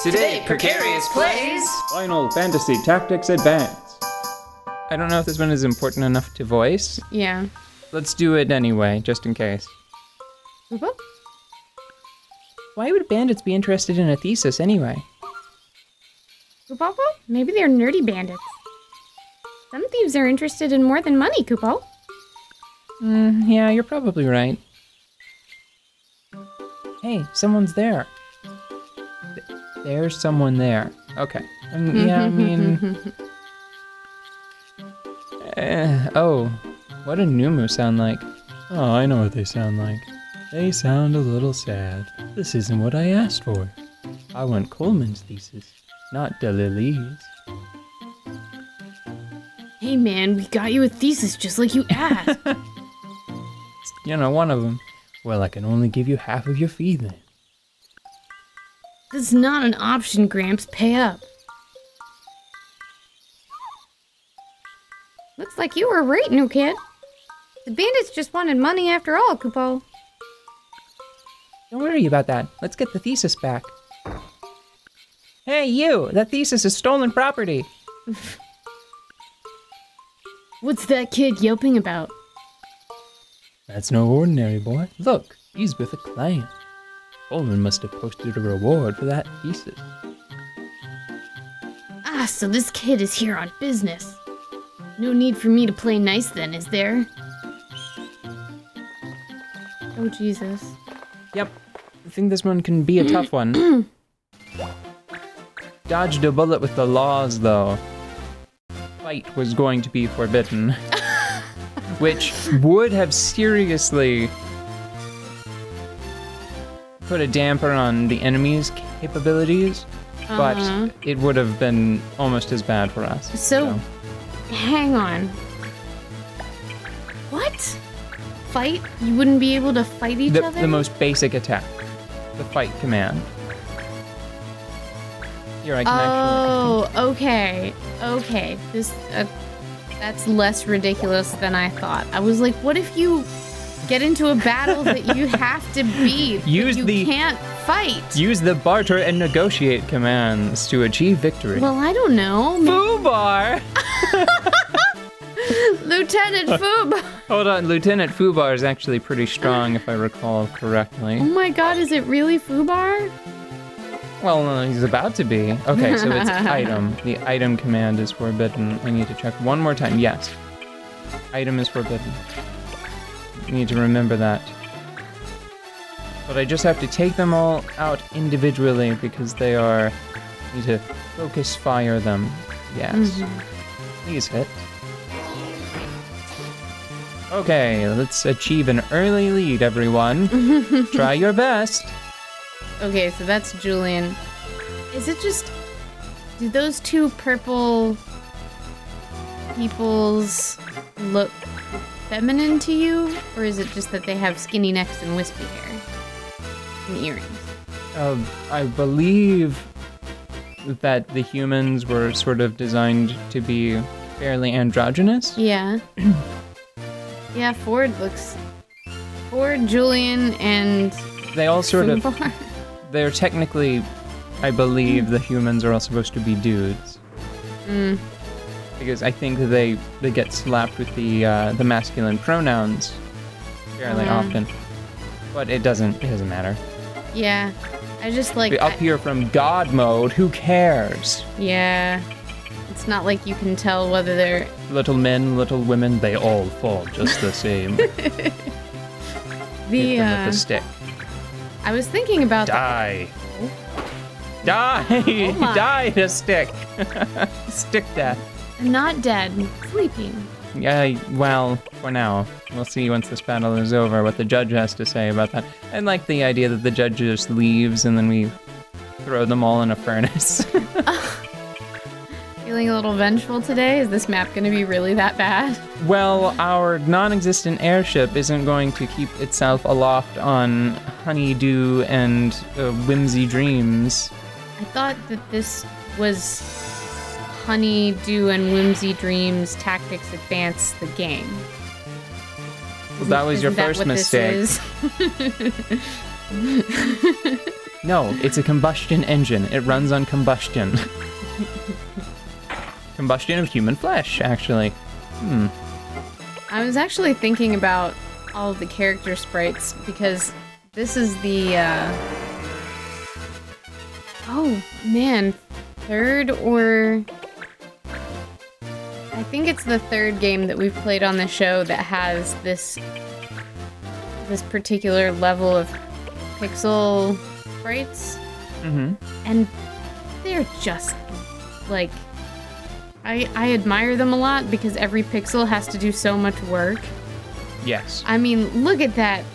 Today, Precarious plays Final Fantasy Tactics Advance. I don't know if this one is important enough to voice. Yeah. Let's do it anyway, just in case. Boop. Why would bandits be interested in a thesis anyway? Kupo? Maybe they're nerdy bandits. Some thieves are interested in more than money, Kupo. Yeah, you're probably right. Hey, someone's there. There's someone there. Okay. Yeah, I mean... oh, what do Numu sound like? Oh, I know what they sound like. They sound a little sad. This isn't what I asked for. I want Coleman's thesis, not Delili's. Hey man, we got you a thesis just like you asked. You know, one of them. Well, I can only give you half of your fee then. That's not an option, Gramps. Pay up. Looks like you were right, new kid. The bandits just wanted money after all, Kupo. Don't worry about that. Let's get the thesis back. Hey, you! That thesis is stolen property! What's that kid yelping about? That's no ordinary boy. Look, he's with a client. Coleman must have posted a reward for that thesis. Ah, so this kid is here on business. No need for me to play nice then, is there? Oh, Jesus. Yep. I think this one can be a tough one. Dodged a bullet with the laws, though. Fight was going to be forbidden. Which would have seriously put a damper on the enemy's capabilities, but it would have been almost as bad for us. So. Hang on. What? Fight? You wouldn't be able to fight each other? The most basic attack. The fight command. Here, I can actually... Oh, okay. Okay. This, that's less ridiculous than I thought. I was like, what if you get into a battle that you have to beat, you can't fight? Use the barter and negotiate commands to achieve victory. Well, I don't know. Fubar! Lieutenant Fubar! Hold on, Lieutenant Fubar is actually pretty strong if I recall correctly. Oh my god, is it really Fubar? Well, he's about to be. Okay, so it's item. The item command is forbidden. I need to check one more time. Yes. Item is forbidden. I need to remember that. But I just have to take them all out individually because they are... I need to focus fire them. Yes. Please hit. Okay, let's achieve an early lead, everyone. Try your best. Okay, so that's Julian. Is it just... Do those two purple peoples look feminine to you? Or is it just that they have skinny necks and wispy hair? And earrings? I believe that the humans were sort of designed to be fairly androgynous. Yeah. Yeah, Ford, Julian, and... They all sort of... Fubar. They're technically, I believe, the humans are all supposed to be dudes. Because I think they get slapped with the masculine pronouns fairly often. But it doesn't matter. Yeah, I just like... Up here from God mode, who cares? Yeah, it's not like you can tell whether they're... Little men, little women, they all fall just the same. Hit them with a stick. I was thinking about Die! Die! Oh Die to stick! Stick death. I'm not dead. I'm sleeping. Yeah, well, for now. We'll see once this battle is over what the judge has to say about that. I like the idea that the judge just leaves and then we throw them all in a furnace. Feeling a little vengeful today? Is this map going to be really that bad? Well, our non-existent airship isn't going to keep itself aloft on Honeydew and Whimsydreams. I thought that this was Honeydew and Whimsydreams Tactics Advance the game. Well, that was your first mistake. No, it's a combustion engine. It runs on combustion. Combustion of human flesh, actually. I was actually thinking about all of the character sprites because this is the, oh man, third or... I think it's the third game that we've played on the show that has this particular level of pixel sprites. And they're just, like... I admire them a lot because every pixel has to do so much work. Yes. I mean, look at that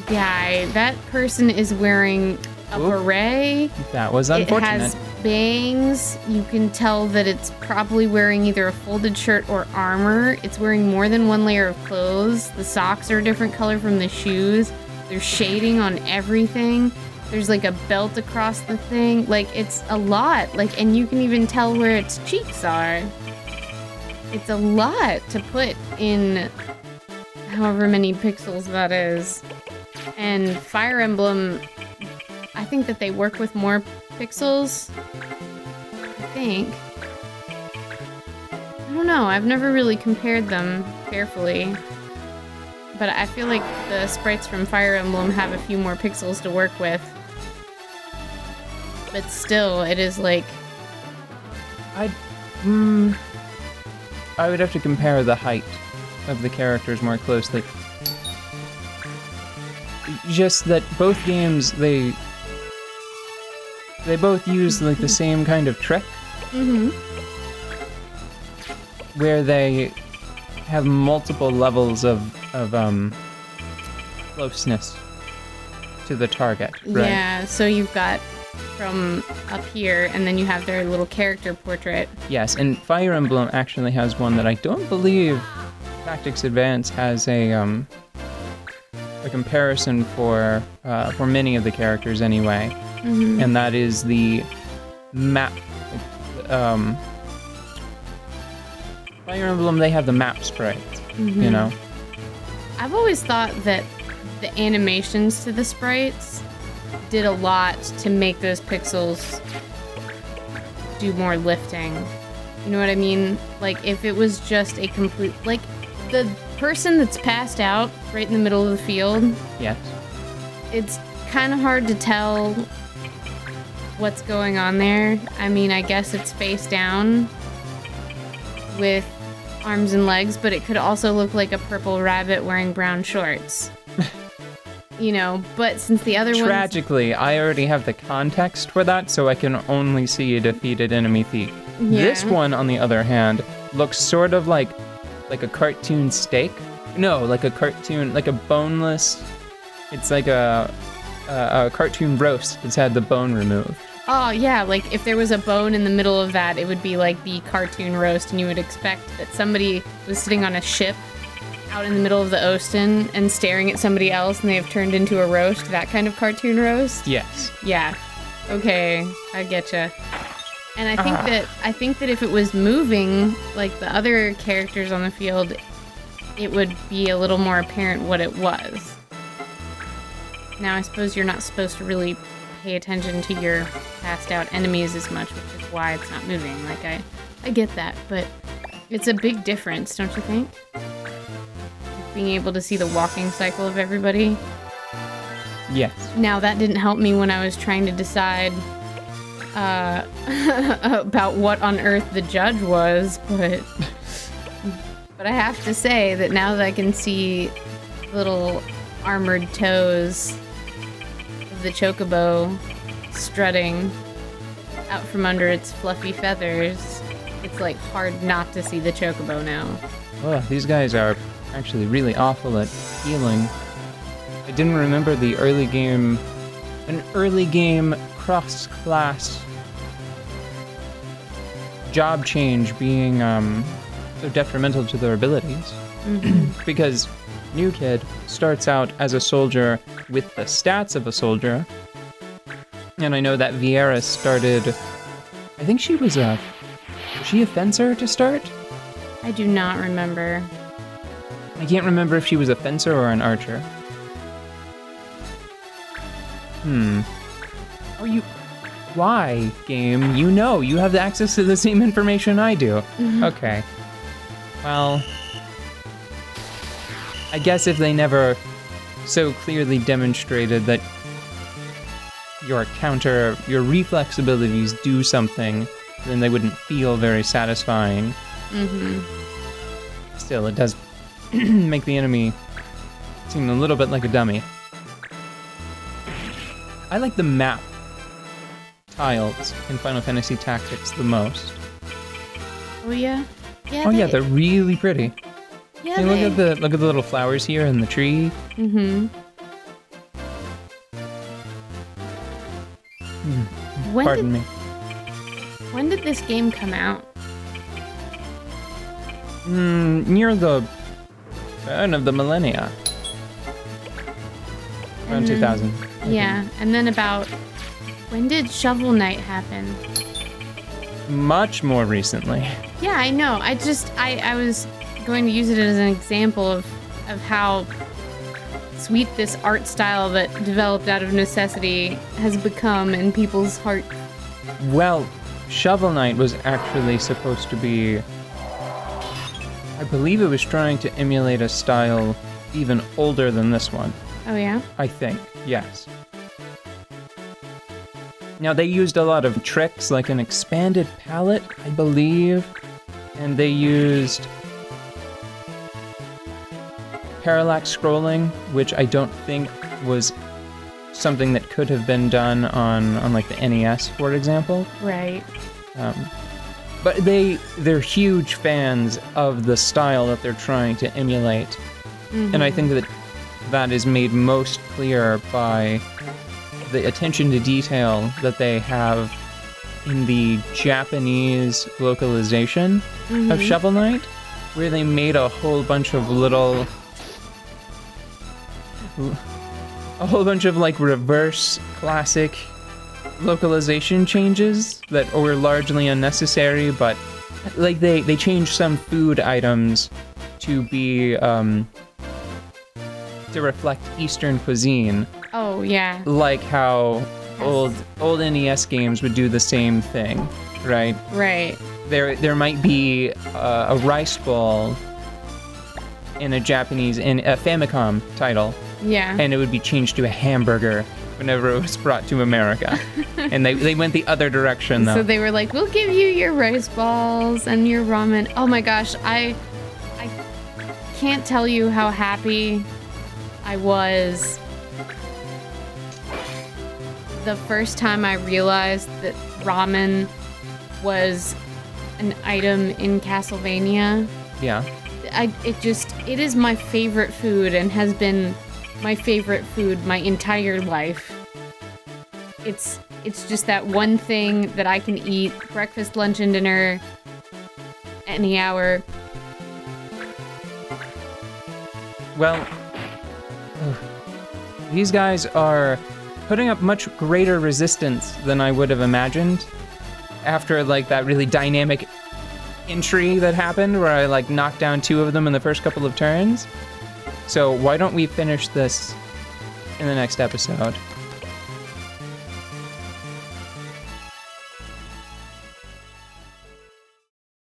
guy. That person is wearing a beret. That was unfortunate. It has bangs. You can tell that it's probably wearing either a folded shirt or armor. It's wearing more than one layer of clothes. The socks are a different color from the shoes. There's shading on everything. There's like a belt across the thing. Like, it's a lot. Like, and you can even tell where its cheeks are. It's a lot to put in however many pixels that is. And Fire Emblem, I think that they work with more pixels. I think. I don't know. I've never really compared them carefully. But I feel like the sprites from Fire Emblem have a few more pixels to work with. But still, it is like... I would have to compare the height of the characters more closely. Just that both games, they both use like the same kind of trick. Where they have multiple levels of closeness to the target, right? Yeah, so you've got from up here, and then you have their little character portrait. Yes, and Fire Emblem actually has one that I don't believe Tactics Advance has a comparison for many of the characters anyway, and that is the map. Fire Emblem, they have the map sprites, you know? I've always thought that the animations to the sprites did a lot to make those pixels do more lifting. You know what I mean? Like, if it was just a complete... Like, the person that's passed out right in the middle of the field... Yes. It's kind of hard to tell what's going on there. I mean, I guess it's face down with arms and legs, but it could also look like a purple rabbit wearing brown shorts. You know, but since the other one... Tragically, I already have the context for that, so I can only see a defeated enemy thief. Yeah. This one, on the other hand, looks sort of like a cartoon steak. No, like a cartoon, like a boneless... It's like a cartoon roast that's had the bone removed. Oh, yeah, like if there was a bone in the middle of that, it would be like the cartoon roast, and you would expect that somebody was sitting on a ship out in the middle of the ocean and staring at somebody else, and they have turned into a roast, that kind of cartoon roast? Yes. Yeah. Okay, I getcha. And I think that if it was moving, like the other characters on the field, it would be a little more apparent what it was. Now, I suppose you're not supposed to really pay attention to your passed out enemies as much, which is why it's not moving. Like, I get that, but it's a big difference, don't you think? Being able to see the walking cycle of everybody. Yes. Now, that didn't help me when I was trying to decide about what on earth the judge was, but I have to say that now that I can see little armored toes of the chocobo strutting out from under its fluffy feathers, it's like hard not to see the chocobo now. Oh, these guys are actually really awful at healing. I didn't remember an early game cross-class job change being so detrimental to their abilities. Because New Kid starts out as a soldier with the stats of a soldier, and I know that Vieira started, I think was she a fencer to start? I do not remember. I can't remember if she was a fencer or an archer. Oh, you... Why, game? You know, you have access to the same information I do. Okay. Well... I guess if they never so clearly demonstrated that your reflex abilities do something, then they wouldn't feel very satisfying. Still, it does make the enemy seem a little bit like a dummy. I like the map tiles in Final Fantasy Tactics the most. Oh yeah? Yeah, they're really pretty. Yeah, hey, look at the little flowers here in the tree. Pardon me. When did this game come out? Near the turn of the millennia. Around 2000. Yeah, and then about... When did Shovel Knight happen? Much more recently. Yeah, I know. I was going to use it as an example of how sweet this art style that developed out of necessity has become in people's hearts. Well, Shovel Knight was actually supposed to be... I believe it was trying to emulate a style even older than this one. Oh yeah? I think, yes. Now, they used a lot of tricks, like an expanded palette, I believe, and they used parallax scrolling, which I don't think was something that could have been done on like the NES, for example. Right. But they're huge fans of the style that they're trying to emulate, and I think that is made most clear by the attention to detail that they have in the Japanese localization of Shovel Knight, where they made a whole bunch of like reverse classic localization changes that were largely unnecessary, but like they changed some food items to be to reflect Eastern cuisine. Oh yeah. Like how old NES games would do the same thing, right? Right. There might be a rice ball in a Famicom title. Yeah. And it would be changed to a hamburger whenever it was brought to America. And they went the other direction though. So they were like, we'll give you your rice balls and your ramen. Oh my gosh, I can't tell you how happy I was the first time I realized that ramen was an item in Castlevania. Yeah. It is my favorite food and has been my favorite food my entire life. It's just that one thing that I can eat breakfast, lunch, and dinner any hour. Well, these guys are putting up much greater resistance than I would have imagined after like that really dynamic entry that happened where I like knocked down 2 of them in the first couple of turns. So why don't we finish this in the next episode?